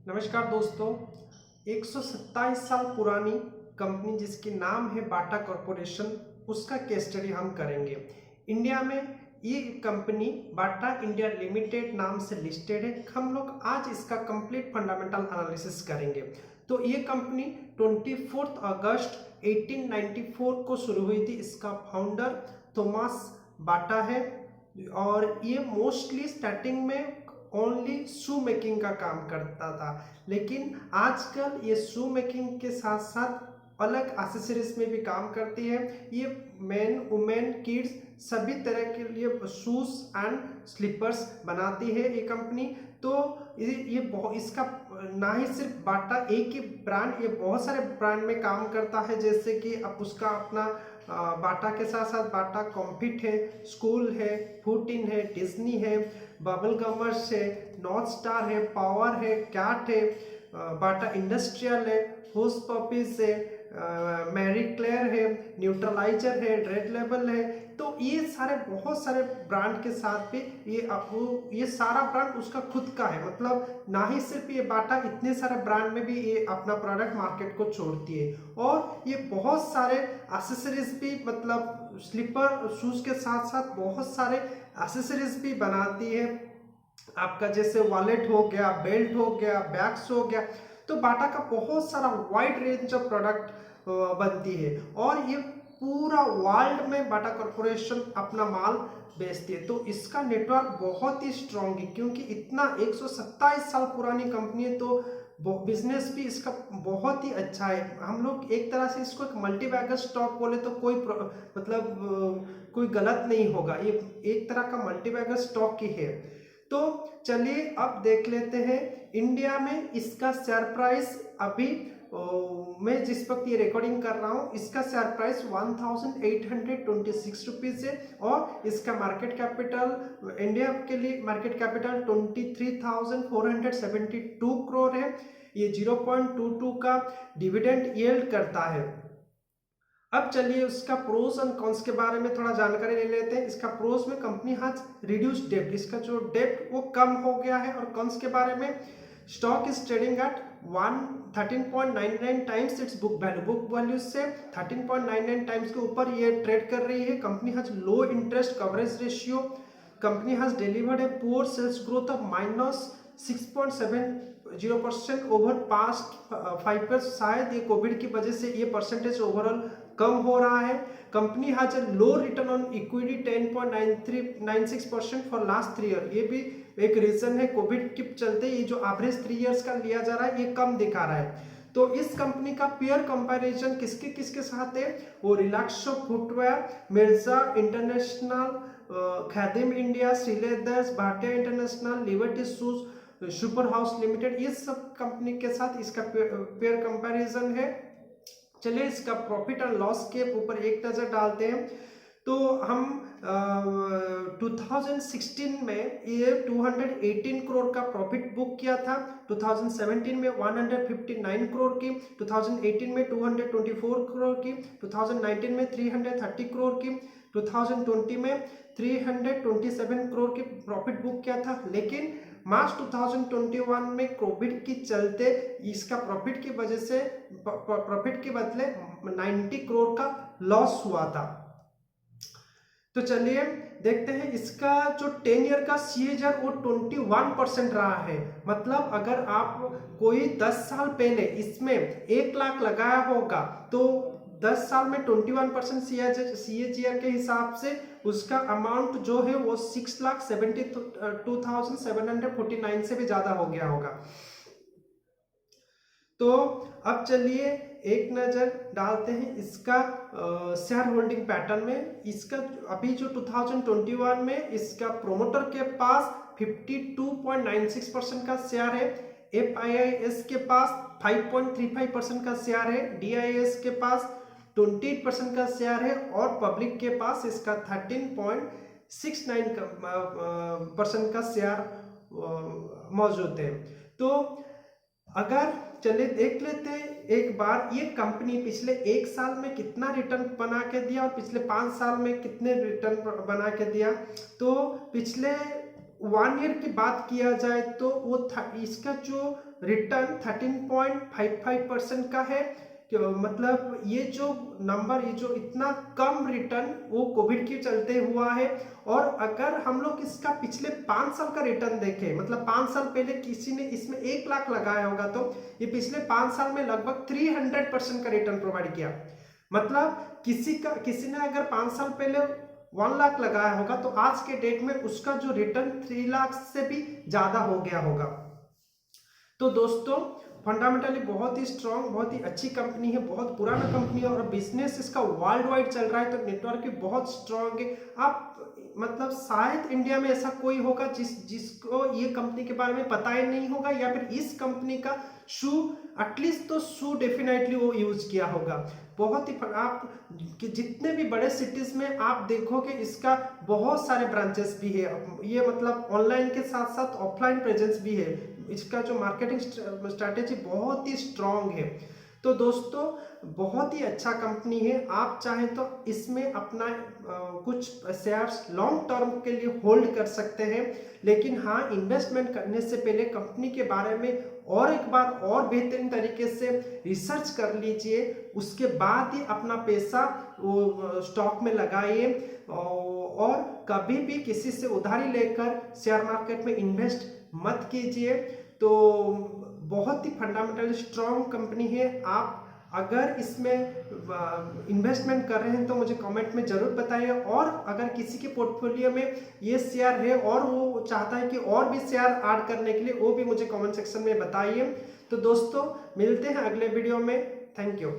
नमस्कार दोस्तों। 127 साल पुरानी कंपनी जिसकी नाम है बाटा कॉरपोरेशन, उसका केस स्टडी हम करेंगे। इंडिया में ये कंपनी बाटा इंडिया लिमिटेड नाम से लिस्टेड है। हम लोग आज इसका कंप्लीट फंडामेंटल एनालिसिस करेंगे। तो ये कंपनी 24 अगस्त 1894 को शुरू हुई थी। इसका फाउंडर थॉमस बाटा है और ये मोस्टली स्टार्टिंग में ओनली शू मेकिंग का काम करता था, लेकिन आजकल ये शू मेकिंग के साथ साथ अलग एक्सेसरीज में भी काम करती है। ये मेन वुमेन किड्स सभी तरह के लिए शूज एंड स्लीपर्स बनाती है ये कंपनी। तो इसका ना ही सिर्फ बाटा एक ही ब्रांड, ये बहुत सारे ब्रांड में काम करता है। जैसे कि अब उसका अपना बाटा के साथ साथ बाटा कॉम्पिट है, स्कूल है, फूटिन है, डिज्नी है, बबल गमर्स है, नॉर्थ स्टार है, पावर है, कैट है, बाटा इंडस्ट्रियल है, हुस पपीज है, मैरी क्लेयर है, न्यूट्रलाइजर है, रेड लेबल है। तो ये सारे बहुत सारे ब्रांड के साथ भी ये सारा ब्रांड उसका खुद का है। मतलब ना ही सिर्फ ये बाटा, इतने सारे ब्रांड में भी ये अपना प्रोडक्ट मार्केट को छोड़ती है। और ये बहुत सारे एक्सेसरीज भी, मतलब स्लीपर शूज के साथ साथ बहुत सारे एक्सेसरीज भी बनाती है। आपका जैसे वॉलेट हो गया, बेल्ट हो गया, बैग्स हो गया। तो बाटा का बहुत सारा वाइड रेंज ऑफ प्रोडक्ट बनती है और ये पूरा वर्ल्ड में बाटा कॉरपोरेशन अपना माल बेचती है। तो इसका नेटवर्क बहुत ही स्ट्रांग है, क्योंकि इतना 127 साल पुरानी कंपनी है। तो बिजनेस भी इसका बहुत ही अच्छा है। हम लोग एक तरह से इसको एक मल्टीबैगर स्टॉक बोले तो कोई गलत नहीं होगा। ये एक तरह का मल्टीबैगर स्टॉक ही है। तो चलिए अब देख लेते हैं इंडिया में इसका शेयर प्राइस। अभी मैं जिस वक्त ये रिकॉर्डिंग कर रहा हूँ, इसका शेयर प्राइस 1826 रुपीज है और इसका मार्केट कैपिटल, इंडिया के लिए मार्केट कैपिटल 23,472 करोड़ है। ये 0.22 का डिविडेंड यील्ड करता है। अब चलिए उसका प्रोस एंड कॉन्स के बारे में थोड़ा जानकारी ले लेते हैं। इसका प्रोस में कंपनी हैज रिड्यूस डेब्ट, इसका जो डेब्ट वो कम हो गया है। और कॉन्स के बारे में stock is trading at 13.99 times it's book value से 13.99 टाइम्स के ऊपर ये ट्रेड कर रही है। Company has low interest coverage ratio. Company has delivered a poor sales growth of -6.70% over past 5 years. शायद ये कोविड की वजह से ये परसेंटेज ओवरऑल कम हो रहा है। Company has a low return on equity 10.96% for last 3 year. ये भी एक रीजन है, कोविड के चलते ये जो एवरेज 3 ईयर्स का लिया जा रहा है ये कम दिखा रहा है। तो इस कंपनी का पेयर कंपैरिजन किसके किसके साथ है, वो Relaxo footwear, Mirza international, Khadim India, Sreeleathers, Bhatia international, Liberty shoes, super house limited, ये सब कंपनी के साथ इसका पेयर कंपैरिजन है। चलिए इसका प्रॉफिट एंड लॉस के ऊपर एक नजर डालते हैं। तो हम 2016 में ये 218 करोड़ का प्रॉफिट बुक किया था, 2017 में 159 करोड़ की, 2018 में 224 करोड़ की, 2019 में 330 करोड़ की, 2020 में 327 करोड़ की प्रॉफिट बुक किया था। लेकिन मार्च 2021 में कोविड के चलते इसका प्रॉफिट की वजह से प्रॉफिट के बदले 90 करोड़ का लॉस हुआ था। तो चलिए देखते हैं इसका जो 10 ईयर का CAGR वो 21% रहा है। मतलब अगर आप कोई 10 साल पहले इसमें 1 लाख लगाया होगा तो 10 साल में 21% CAGR के हिसाब से उसका अमाउंट जो है वो 6,72,749 से भी ज्यादा हो गया होगा। तो अब चलिए एक नज़र डालते हैं इसका शेयर होल्डिंग पैटर्न में। इसका अभी जो 2021 में इसका प्रोमोटर के पास 52.96% का शेयर है, FIIS के पास 5.35% का शेयर है, DIS के पास 28% का शेयर है और पब्लिक के पास इसका 13.69% का शेयर मौजूद है। तो अगर चलिए देख लेते हैं एक बार ये कंपनी पिछले 1 साल में कितना रिटर्न बना के दिया और पिछले 5 साल में कितने रिटर्न बना के दिया। तो पिछले 1 ईयर की बात किया जाए तो वो इसका जो रिटर्न 13.55% का है। मतलब ये जो नंबर, ये जो इतना कम रिटर्न वो कोविड के चलते हुआ है। और अगर हम लोग इसका पिछले 5 साल का रिटर्न देखें, मतलब 5 साल पहले किसी ने इसमें 1 लाख लगाया होगा तो ये पिछले 5 साल में लगभग 300% का रिटर्न प्रोवाइड किया। मतलब किसी ने अगर 5 साल पहले 1 लाख लगाया होगा तो आज के डेट में उसका जो रिटर्न 3 लाख से भी ज्यादा हो गया होगा। तो दोस्तों फंडामेंटली बहुत ही स्ट्रांग, बहुत ही अच्छी कंपनी है, बहुत पुराना कंपनी है और बिजनेस इसका वर्ल्ड वाइड चल रहा है, तो नेटवर्क भी बहुत स्ट्रांग है। आप मतलब शायद इंडिया में ऐसा कोई होगा जिसको ये कंपनी के बारे में पता ही नहीं होगा, या फिर इस कंपनी का शू एटलीस्ट तो शू डेफिनेटली वो यूज किया होगा। बहुत ही आप जितने भी बड़े सिटीज में आप देखोगे इसका बहुत सारे ब्रांचेस भी है। ये मतलब ऑनलाइन के साथ साथ ऑफलाइन प्रेजेंस भी है। इसका जो मार्केटिंग स्ट्रैटेजी बहुत ही स्ट्रांग है। तो दोस्तों बहुत ही अच्छा कंपनी है। आप चाहें तो इसमें अपना कुछ शेयर्स लॉन्ग टर्म के लिए होल्ड कर सकते हैं, लेकिन हाँ, इन्वेस्टमेंट करने से पहले कंपनी के बारे में और एक बार और बेहतरीन तरीके से रिसर्च कर लीजिए, उसके बाद ही अपना पैसा वो स्टॉक में लगाइए। और कभी भी किसी से उधारी लेकर शेयर मार्केट में इन्वेस्ट मत कीजिए। तो बहुत ही फंडामेंटल स्ट्रॉन्ग कंपनी है। आप अगर इसमें इन्वेस्टमेंट कर रहे हैं तो मुझे कमेंट में जरूर बताइए, और अगर किसी के पोर्टफोलियो में ये शेयर है और वो चाहता है कि और भी शेयर ऐड करने के लिए, वो भी मुझे कमेंट सेक्शन में बताइए। तो दोस्तों मिलते हैं अगले वीडियो में। Thank you.